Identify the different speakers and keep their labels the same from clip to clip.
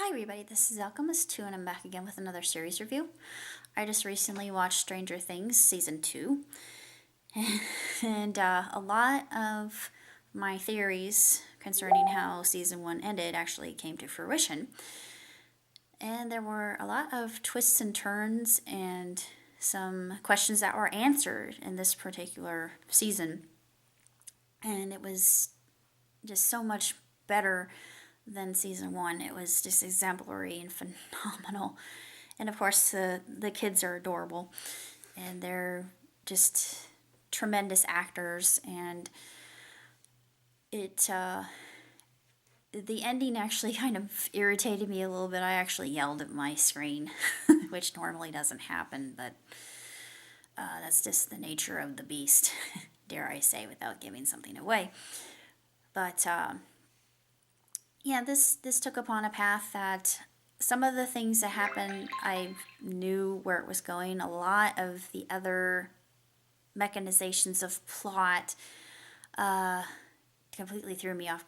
Speaker 1: Hi everybody, this is Alchemist 2 and I'm back again with another series review. I just recently watched Stranger Things Season 2 and a lot of my theories concerning how Season 1 ended actually came to fruition. And there were a lot of twists and turns and some questions that were answered in this particular season. And it was just so much better than Season 1. It was just exemplary and phenomenal. And of course, the kids are adorable. And they're just tremendous actors. And the ending actually kind of irritated me a little bit. I actually yelled at my screen, which normally doesn't happen, but that's just the nature of the beast, dare I say, without giving something away. But yeah, this took upon a path that some of the things that happened, I knew where it was going. A lot of the other mechanizations of plot completely threw me off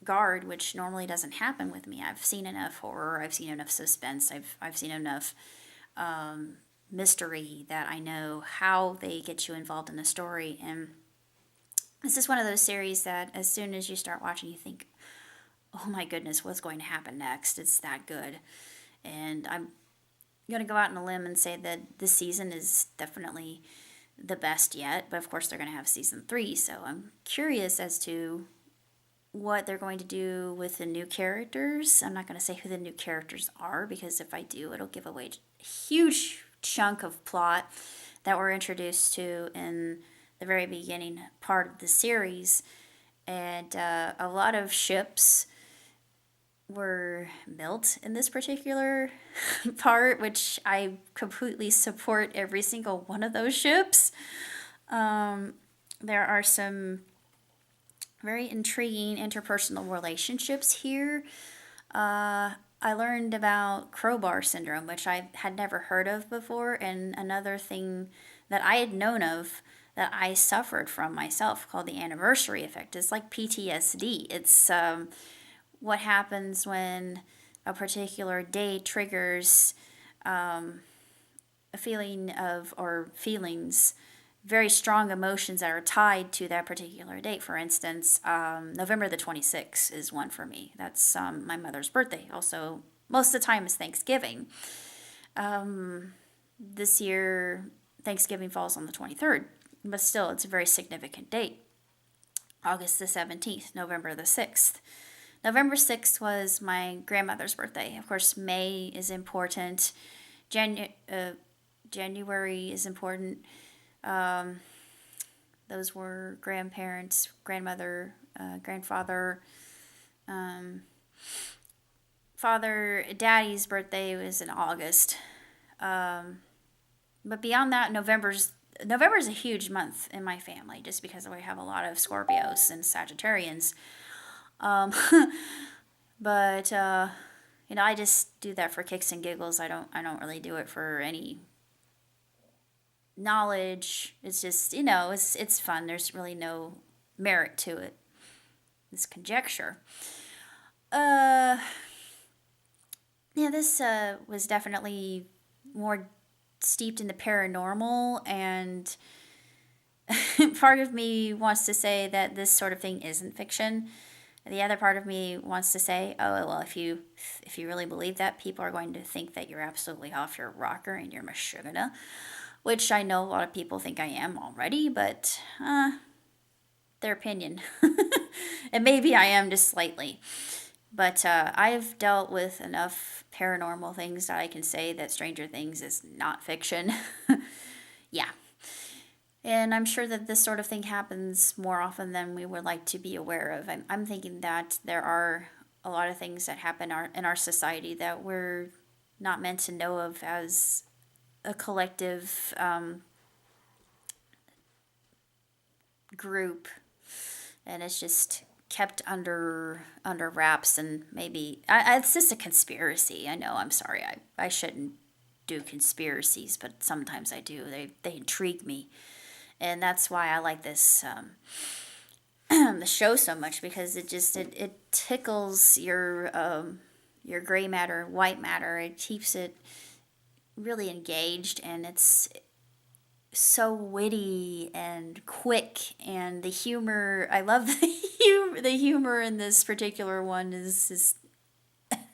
Speaker 1: guard, which normally doesn't happen with me. I've seen enough horror, I've seen enough suspense, I've seen enough mystery that I know how they get you involved in a story. And this is one of those series that as soon as you start watching, you think, oh my goodness, what's going to happen next? It's that good. And I'm going to go out on a limb and say that this season is definitely the best yet. But of course, they're going to have season 3. So I'm curious as to what they're going to do with the new characters. I'm not going to say who the new characters are, because if I do, it'll give away a huge chunk of plot that we're introduced to in the very beginning part of the series. And a lot of ships were built in this particular part, which I completely support every single one of those ships. There are some very intriguing interpersonal relationships here. I learned about crowbar syndrome, which I had never heard of before, and another thing that I had known of that I suffered from myself called the anniversary effect. It's like PTSD. It's what happens when a particular day triggers a feeling of, or feelings, very strong emotions that are tied to that particular date. For instance, November the 26th is one for me. That's my mother's birthday. Also, most of the time is Thanksgiving. This year, Thanksgiving falls on the 23rd, but still, it's a very significant date. August the 17th, November the 6th. November 6th was my grandmother's birthday. Of course, May is important. January is important. Those were grandparents, grandmother, grandfather, father, daddy's birthday was in August. But beyond that, November's a huge month in my family, just because we have a lot of Scorpios and Sagittarians. But I just do that for kicks and giggles. I don't really do it for any knowledge. It's just, it's fun. There's really no merit to it. It's conjecture. Yeah, this was definitely more steeped in the paranormal, and part of me wants to say that this sort of thing isn't fiction. The other part of me wants to say, oh, well, if you really believe that, people are going to think that you're absolutely off your rocker and you're mashugana, which I know a lot of people think I am already, but their opinion. And maybe I am just slightly. But I've dealt with enough paranormal things that I can say that Stranger Things is not fiction. Yeah. And I'm sure that this sort of thing happens more often than we would like to be aware of. I'm thinking that there are a lot of things that happen in our society that we're not meant to know of as a collective group. And it's just kept under wraps, and maybe it's just a conspiracy. I know, I'm sorry, I shouldn't do conspiracies, but sometimes I do. They intrigue me. And that's why I like this the show so much, because it tickles your your gray matter, white matter. It keeps it really engaged, and it's so witty and quick, and the humor. I love the humor. The humor in this particular one is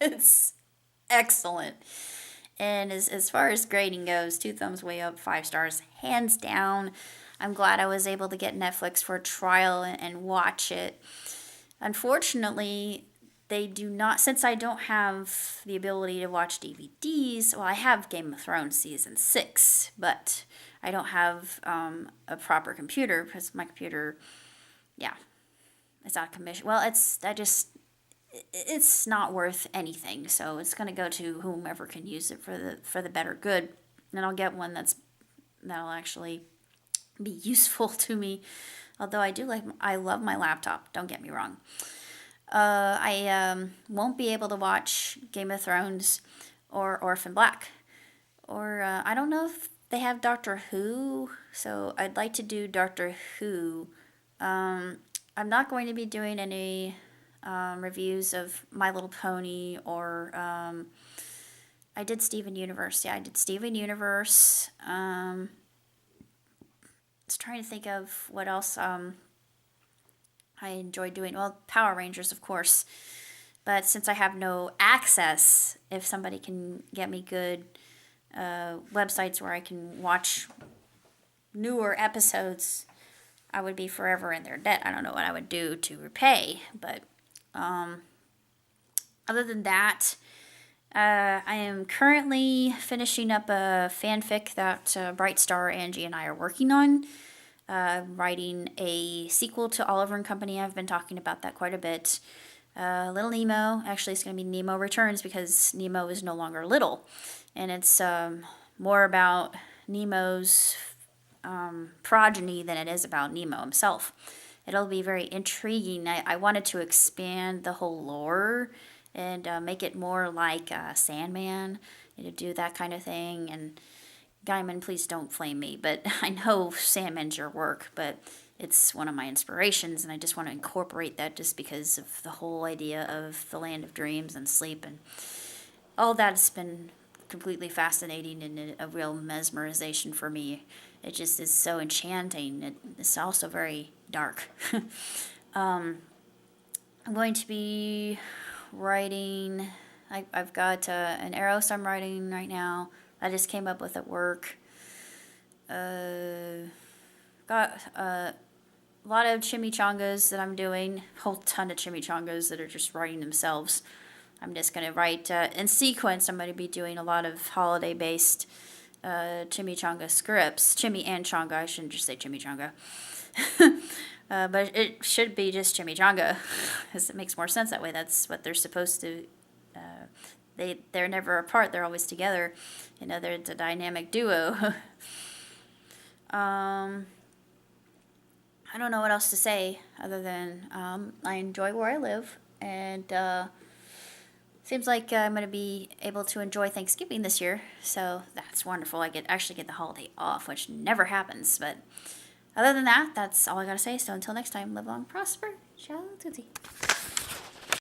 Speaker 1: it's excellent. And as far as grading goes, 2 thumbs way up, 5 stars, hands down. I'm glad I was able to get Netflix for a trial and watch it. Unfortunately, they do not, since I don't have the ability to watch DVDs, well, I have Game of Thrones season 6, but I don't have a proper computer because my computer, yeah, it's out of commission. Well, it's not worth anything, so it's going to go to whomever can use it for the better good, and I'll get one that'll actually be useful to me. Although I love my laptop. Don't get me wrong. I won't be able to watch Game of Thrones or Orphan Black, or I don't know if they have Doctor Who. So I'd like to do Doctor Who. I'm not going to be doing any reviews of My Little Pony or I did Steven Universe. Yeah, I did Steven Universe. I was trying to think of what else I enjoy doing. Well, Power Rangers, of course. But since I have no access, if somebody can get me good websites where I can watch newer episodes, I would be forever in their debt. I don't know what I would do to repay, but other than that, I am currently finishing up a fanfic that Bright Star, Angie, and I are working on. Writing a sequel to Oliver and Company. I've been talking about that quite a bit. Little Nemo. Actually, it's going to be Nemo Returns because Nemo is no longer little. And it's more about Nemo's progeny than it is about Nemo himself. It'll be very intriguing. I wanted to expand the whole lore and make it more like Sandman, to do that kind of thing. And Gaiman, please don't flame me, but I know Sandman's your work, but it's one of my inspirations, and I just want to incorporate that just because of the whole idea of the land of dreams and sleep, and all that's been completely fascinating and a real mesmerization for me. It just is so enchanting. It's also very dark. I'm going to be writing, I've got an Eros I'm writing right now. I just came up with at work. Got a lot of chimichangas that I'm doing. A whole ton of chimichangas that are just writing themselves. I'm just going to write in sequence. I'm going to be doing a lot of holiday-based chimichanga scripts. Chimi and changa. I shouldn't just say chimichanga. But it should be just chimichanga because it makes more sense that way. That's what they're supposed to. They're never apart. They're always together. They're the dynamic duo. I don't know what else to say other than I enjoy where I live, and seems like I'm going to be able to enjoy Thanksgiving this year, so that's wonderful. I actually get the holiday off, which never happens, but other than that, that's all I got to say. So until next time, live long, prosper. Ciao, tutti.